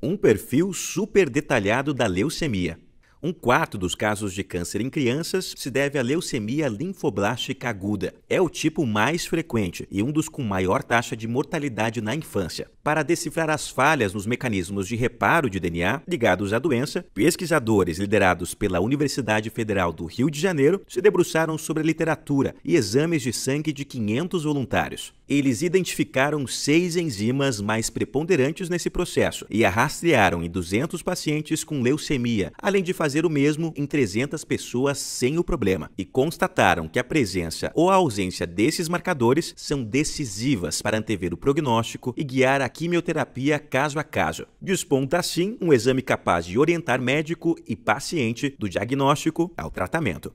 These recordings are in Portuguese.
Um perfil super detalhado da leucemia. Um quarto dos casos de câncer em crianças se deve à leucemia linfoblástica aguda. É o tipo mais frequente e um dos com maior taxa de mortalidade na infância. Para decifrar as falhas nos mecanismos de reparo de DNA ligados à doença, pesquisadores liderados pela Universidade Federal do Rio de Janeiro se debruçaram sobre a literatura e exames de sangue de 500 voluntários. Eles identificaram 6 enzimas mais preponderantes nesse processo e a rastrearam em 200 pacientes com leucemia, além de fazer o mesmo em 300 pessoas sem o problema, e constataram que a presença ou a ausência desses marcadores são decisivas para antever o prognóstico e guiar a quimioterapia caso a caso. Desponta assim um exame capaz de orientar médico e paciente do diagnóstico ao tratamento.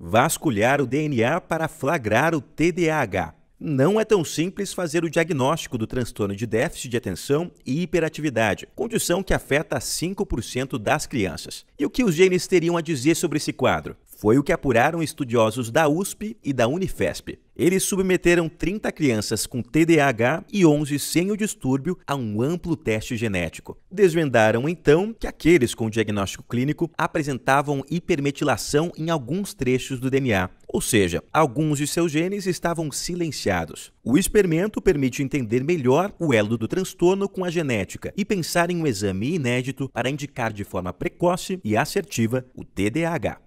Vasculhar o DNA para flagrar o TDAH. Não é tão simples fazer o diagnóstico do transtorno de déficit de atenção e hiperatividade, condição que afeta 5% das crianças. E o que os genes teriam a dizer sobre esse quadro? Foi o que apuraram estudiosos da USP e da Unifesp. Eles submeteram 30 crianças com TDAH e 11 sem o distúrbio a um amplo teste genético. Desvendaram então que aqueles com diagnóstico clínico apresentavam hipermetilação em alguns trechos do DNA, ou seja, alguns de seus genes estavam silenciados. O experimento permite entender melhor o elo do transtorno com a genética e pensar em um exame inédito para indicar de forma precoce e assertiva o TDAH.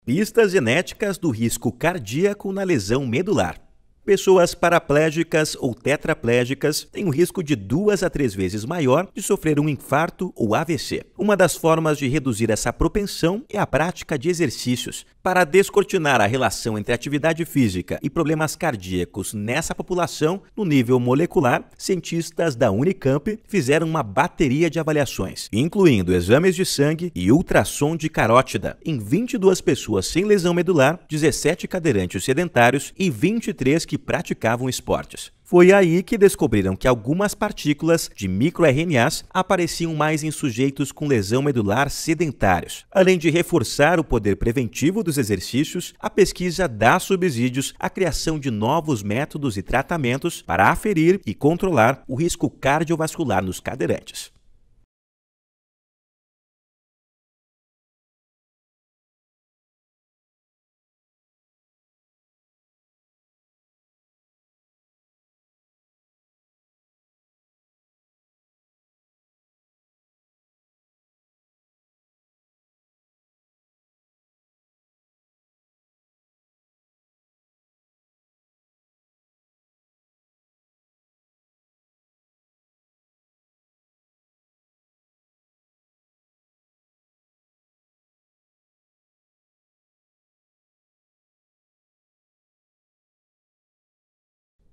Pistas genéticas do risco cardíaco na lesão medular. Pessoas paraplégicas ou tetraplégicas têm um risco de 2 a 3 vezes maior de sofrer um infarto ou AVC. Uma das formas de reduzir essa propensão é a prática de exercícios. Para descortinar a relação entre atividade física e problemas cardíacos nessa população, no nível molecular, cientistas da Unicamp fizeram uma bateria de avaliações, incluindo exames de sangue e ultrassom de carótida, em 22 pessoas sem lesão medular, 17 cadeirantes sedentários e 23 que praticavam esportes. Foi aí que descobriram que algumas partículas de microRNAs apareciam mais em sujeitos com lesão medular sedentários. Além de reforçar o poder preventivo dos exercícios, a pesquisa dá subsídios à criação de novos métodos e tratamentos para aferir e controlar o risco cardiovascular nos cadeirantes.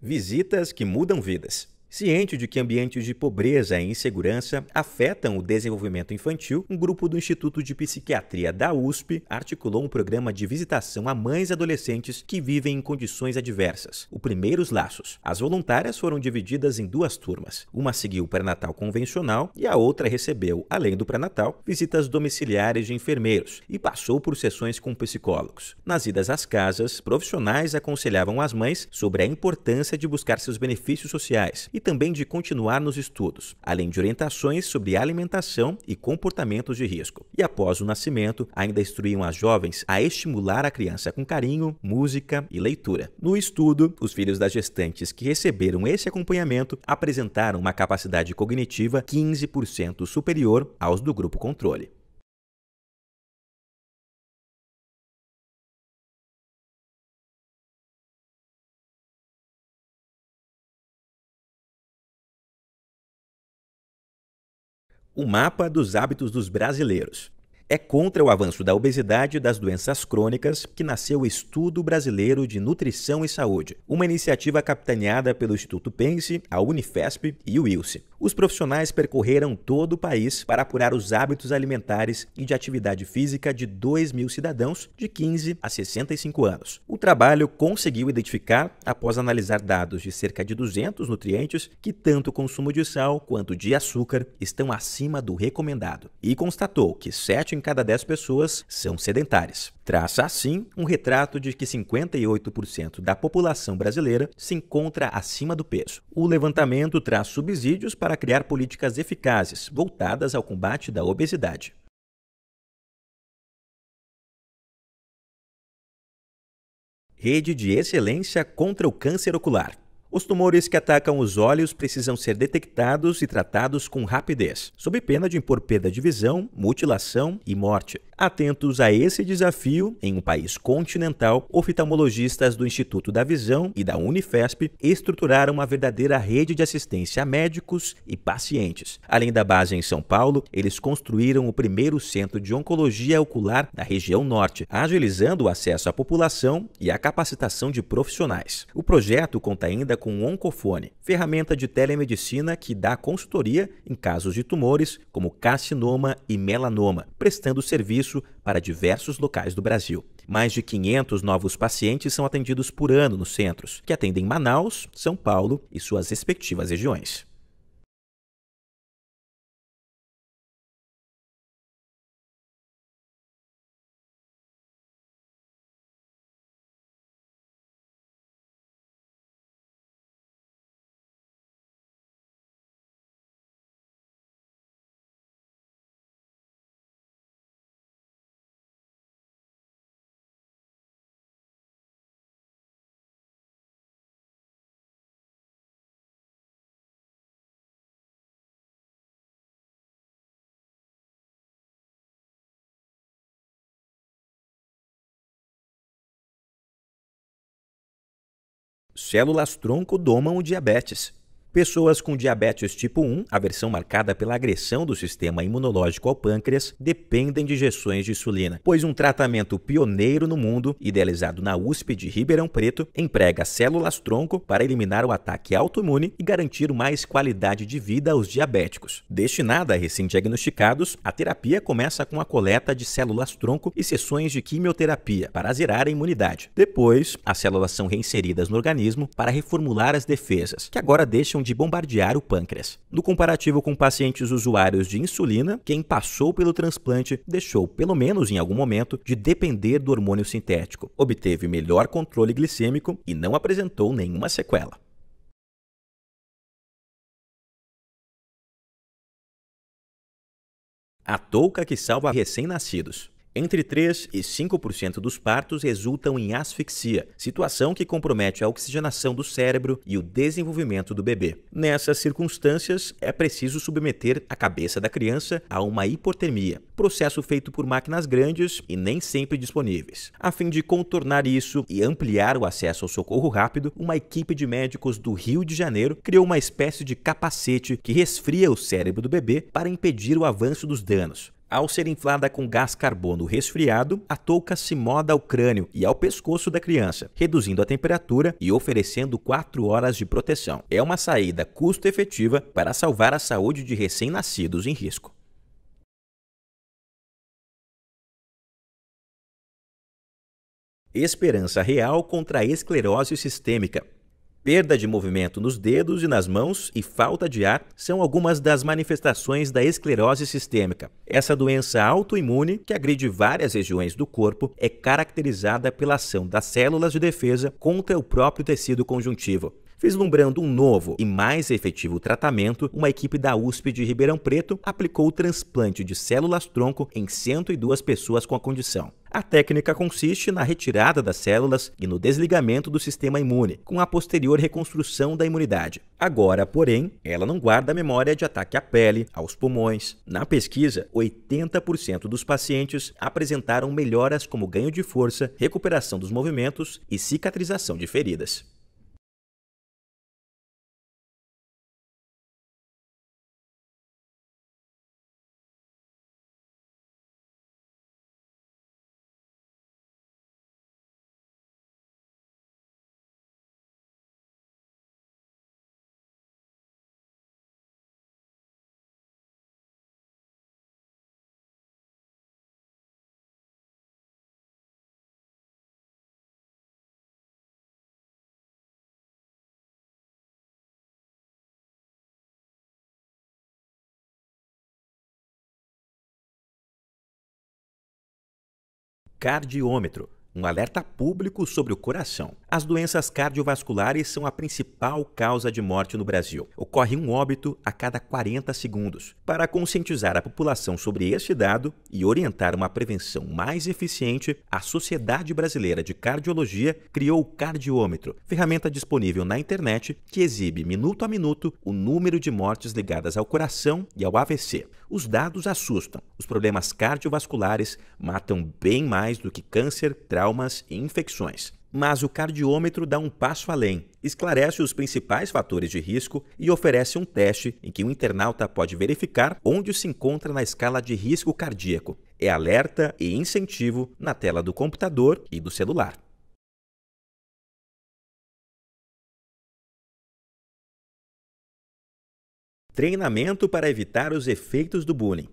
Visitas que mudam vidas. Ciente de que ambientes de pobreza e insegurança afetam o desenvolvimento infantil, um grupo do Instituto de Psiquiatria da USP articulou um programa de visitação a mães e adolescentes que vivem em condições adversas, o Primeiros Laços. As voluntárias foram divididas em 2 turmas. Uma seguiu o pré-natal convencional e a outra recebeu, além do pré-natal, visitas domiciliares de enfermeiros e passou por sessões com psicólogos. Nas idas às casas, profissionais aconselhavam as mães sobre a importância de buscar seus benefícios sociais e também de continuar nos estudos, além de orientações sobre alimentação e comportamentos de risco. E após o nascimento, ainda instruíam as jovens a estimular a criança com carinho, música e leitura. No estudo, os filhos das gestantes que receberam esse acompanhamento apresentaram uma capacidade cognitiva 15% superior aos do grupo controle. O mapa dos hábitos dos brasileiros. É contra o avanço da obesidade e das doenças crônicas que nasceu o Estudo Brasileiro de Nutrição e Saúde, uma iniciativa capitaneada pelo Instituto Pense, a Unifesp e o ILSE. Os profissionais percorreram todo o país para apurar os hábitos alimentares e de atividade física de 2.000 cidadãos de 15 a 65 anos. O trabalho conseguiu identificar, após analisar dados de cerca de 200 nutrientes, que tanto o consumo de sal quanto de açúcar estão acima do recomendado. E constatou que 7 em cada 10 pessoas são sedentárias. Traça, assim, um retrato de que 58% da população brasileira se encontra acima do peso. O levantamento traz subsídios para criar políticas eficazes voltadas ao combate da obesidade. Rede de excelência contra o câncer ocular. Os tumores que atacam os olhos precisam ser detectados e tratados com rapidez, sob pena de impor perda de visão, mutilação e morte. Atentos a esse desafio, em um país continental, oftalmologistas do Instituto da Visão e da Unifesp estruturaram uma verdadeira rede de assistência a médicos e pacientes. Além da base em São Paulo, eles construíram o primeiro centro de oncologia ocular da região norte, agilizando o acesso à população e a capacitação de profissionais. O projeto conta ainda com o Oncofone, ferramenta de telemedicina que dá consultoria em casos de tumores como carcinoma e melanoma, prestando serviço para diversos locais do Brasil. Mais de 500 novos pacientes são atendidos por ano nos centros, que atendem Manaus, São Paulo e suas respectivas regiões. Células-tronco domam o diabetes. Pessoas com diabetes tipo 1, a versão marcada pela agressão do sistema imunológico ao pâncreas, dependem de injeções de insulina, pois um tratamento pioneiro no mundo, idealizado na USP de Ribeirão Preto, emprega células-tronco para eliminar o ataque autoimune e garantir mais qualidade de vida aos diabéticos. Destinada a recém-diagnosticados, a terapia começa com a coleta de células-tronco e sessões de quimioterapia para zerar a imunidade. Depois, as células são reinseridas no organismo para reformular as defesas, que agora deixam de bombardear o pâncreas. No comparativo com pacientes usuários de insulina, quem passou pelo transplante deixou, pelo menos em algum momento, de depender do hormônio sintético, obteve melhor controle glicêmico e não apresentou nenhuma sequela. A touca que salva recém-nascidos. Entre 3 e 5% dos partos resultam em asfixia, situação que compromete a oxigenação do cérebro e o desenvolvimento do bebê. Nessas circunstâncias, é preciso submeter a cabeça da criança a uma hipotermia, processo feito por máquinas grandes e nem sempre disponíveis. A fim de contornar isso e ampliar o acesso ao socorro rápido, uma equipe de médicos do Rio de Janeiro criou uma espécie de capacete que resfria o cérebro do bebê para impedir o avanço dos danos. Ao ser inflada com gás carbono resfriado, a touca se moda ao crânio e ao pescoço da criança, reduzindo a temperatura e oferecendo 4 horas de proteção. É uma saída custo-efetiva para salvar a saúde de recém-nascidos em risco. Esperança real contra a esclerose sistêmica. Perda de movimento nos dedos e nas mãos e falta de ar são algumas das manifestações da esclerose sistêmica. Essa doença autoimune, que agride várias regiões do corpo, é caracterizada pela ação das células de defesa contra o próprio tecido conjuntivo. Vislumbrando um novo e mais efetivo tratamento, uma equipe da USP de Ribeirão Preto aplicou o transplante de células-tronco em 102 pessoas com a condição. A técnica consiste na retirada das células e no desligamento do sistema imune, com a posterior reconstrução da imunidade. Agora, porém, ela não guarda a memória de ataque à pele, aos pulmões. Na pesquisa, 80% dos pacientes apresentaram melhoras como ganho de força, recuperação dos movimentos e cicatrização de feridas. Cardiômetro, um alerta público sobre o coração. As doenças cardiovasculares são a principal causa de morte no Brasil. Ocorre um óbito a cada 40 segundos. Para conscientizar a população sobre este dado e orientar uma prevenção mais eficiente, a Sociedade Brasileira de Cardiologia criou o Cardiômetro, ferramenta disponível na internet que exibe minuto a minuto o número de mortes ligadas ao coração e ao AVC. Os dados assustam. Os problemas cardiovasculares matam bem mais do que câncer, traumas e infecções. Mas o cardiômetro dá um passo além, esclarece os principais fatores de risco e oferece um teste em que o internauta pode verificar onde se encontra na escala de risco cardíaco. É alerta e incentivo na tela do computador e do celular. Treinamento para evitar os efeitos do bullying.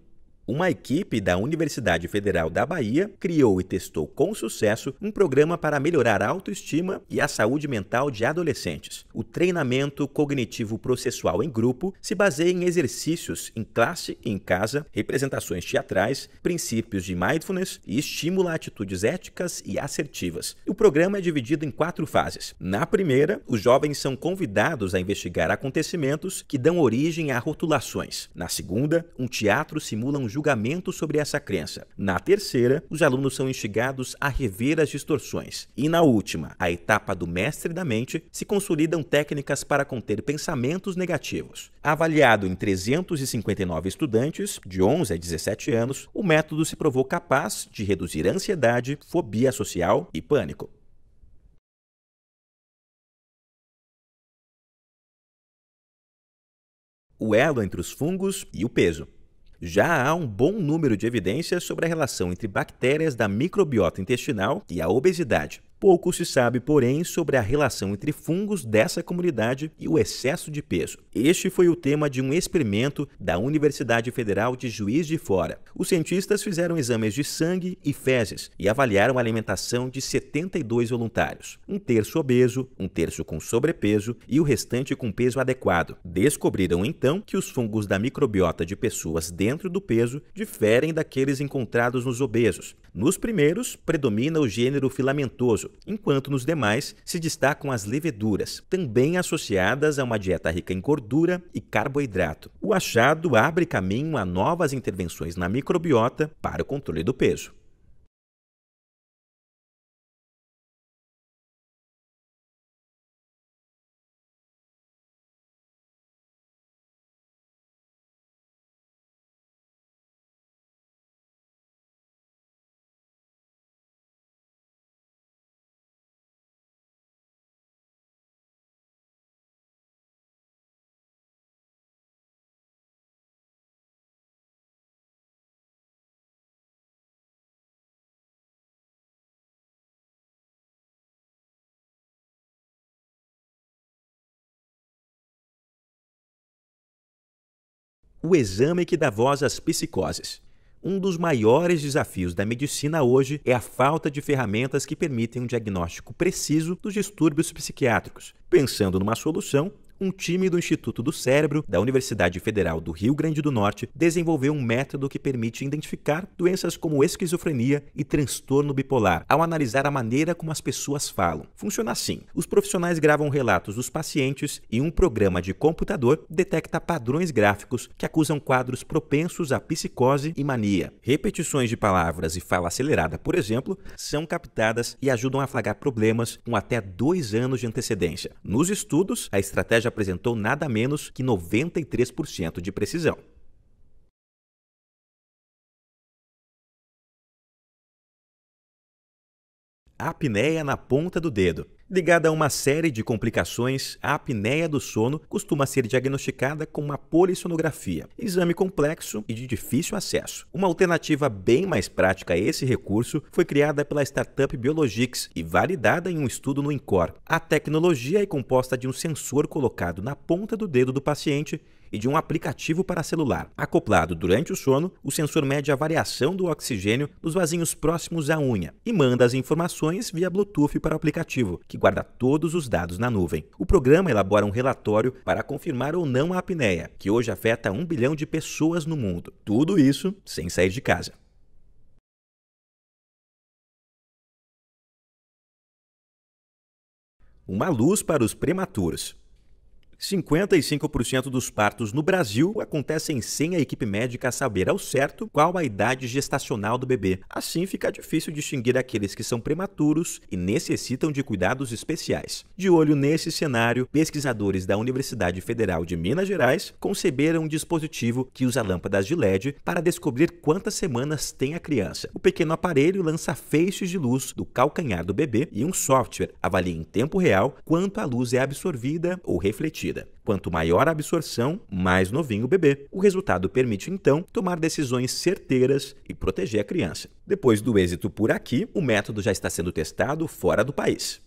Uma equipe da Universidade Federal da Bahia criou e testou com sucesso um programa para melhorar a autoestima e a saúde mental de adolescentes. O treinamento cognitivo-processual em grupo se baseia em exercícios em classe e em casa, representações teatrais, princípios de mindfulness e estimula atitudes éticas e assertivas. O programa é dividido em 4 fases. Na primeira, os jovens são convidados a investigar acontecimentos que dão origem a rotulações. Na segunda, um teatro simula um julgamento sobre essa crença. Na terceira, os alunos são instigados a rever as distorções. E na última, a etapa do mestre da mente, se consolidam técnicas para conter pensamentos negativos. Avaliado em 359 estudantes, de 11 a 17 anos, o método se provou capaz de reduzir ansiedade, fobia social e pânico. O elo entre os fungos e o peso. Já há um bom número de evidências sobre a relação entre bactérias da microbiota intestinal e a obesidade. Pouco se sabe, porém, sobre a relação entre fungos dessa comunidade e o excesso de peso. Este foi o tema de um experimento da Universidade Federal de Juiz de Fora. Os cientistas fizeram exames de sangue e fezes e avaliaram a alimentação de 72 voluntários. Um terço obeso, um terço com sobrepeso e o restante com peso adequado. Descobriram, então, que os fungos da microbiota de pessoas dentro do peso diferem daqueles encontrados nos obesos. Nos primeiros, predomina o gênero filamentoso, enquanto nos demais se destacam as leveduras, também associadas a uma dieta rica em gordura e carboidrato. O achado abre caminho a novas intervenções na microbiota para o controle do peso. O exame que dá voz às psicoses. Um dos maiores desafios da medicina hoje é a falta de ferramentas que permitem um diagnóstico preciso dos distúrbios psiquiátricos. Pensando numa solução, um time do Instituto do Cérebro, da Universidade Federal do Rio Grande do Norte, desenvolveu um método que permite identificar doenças como esquizofrenia e transtorno bipolar, ao analisar a maneira como as pessoas falam. Funciona assim: os profissionais gravam relatos dos pacientes e um programa de computador detecta padrões gráficos que acusam quadros propensos à psicose e mania. Repetições de palavras e fala acelerada, por exemplo, são captadas e ajudam a flagrar problemas com até 2 anos de antecedência. Nos estudos, a estratégia apresentou nada menos que 93% de precisão. Apneia na ponta do dedo. Ligada a uma série de complicações, a apneia do sono costuma ser diagnosticada com uma polissonografia, exame complexo e de difícil acesso. Uma alternativa bem mais prática a esse recurso foi criada pela startup Biologix e validada em um estudo no INCOR. A tecnologia é composta de um sensor colocado na ponta do dedo do paciente e de um aplicativo para celular. Acoplado durante o sono, o sensor mede a variação do oxigênio nos vasinhos próximos à unha e manda as informações via Bluetooth para o aplicativo, que guarda todos os dados na nuvem. O programa elabora um relatório para confirmar ou não a apneia, que hoje afeta 1 bilhão de pessoas no mundo. Tudo isso sem sair de casa. uma luz para os prematuros. 55% dos partos no Brasil acontecem sem a equipe médica saber ao certo qual a idade gestacional do bebê. Assim, fica difícil distinguir aqueles que são prematuros e necessitam de cuidados especiais. De olho nesse cenário, pesquisadores da Universidade Federal de Minas Gerais conceberam um dispositivo que usa lâmpadas de LED para descobrir quantas semanas tem a criança. O pequeno aparelho lança feixes de luz do calcanhar do bebê e um software avalia em tempo real quanto a luz é absorvida ou refletida. Quanto maior a absorção, mais novinho o bebê. O resultado permite, então, tomar decisões certeiras e proteger a criança. Depois do êxito por aqui, o método já está sendo testado fora do país.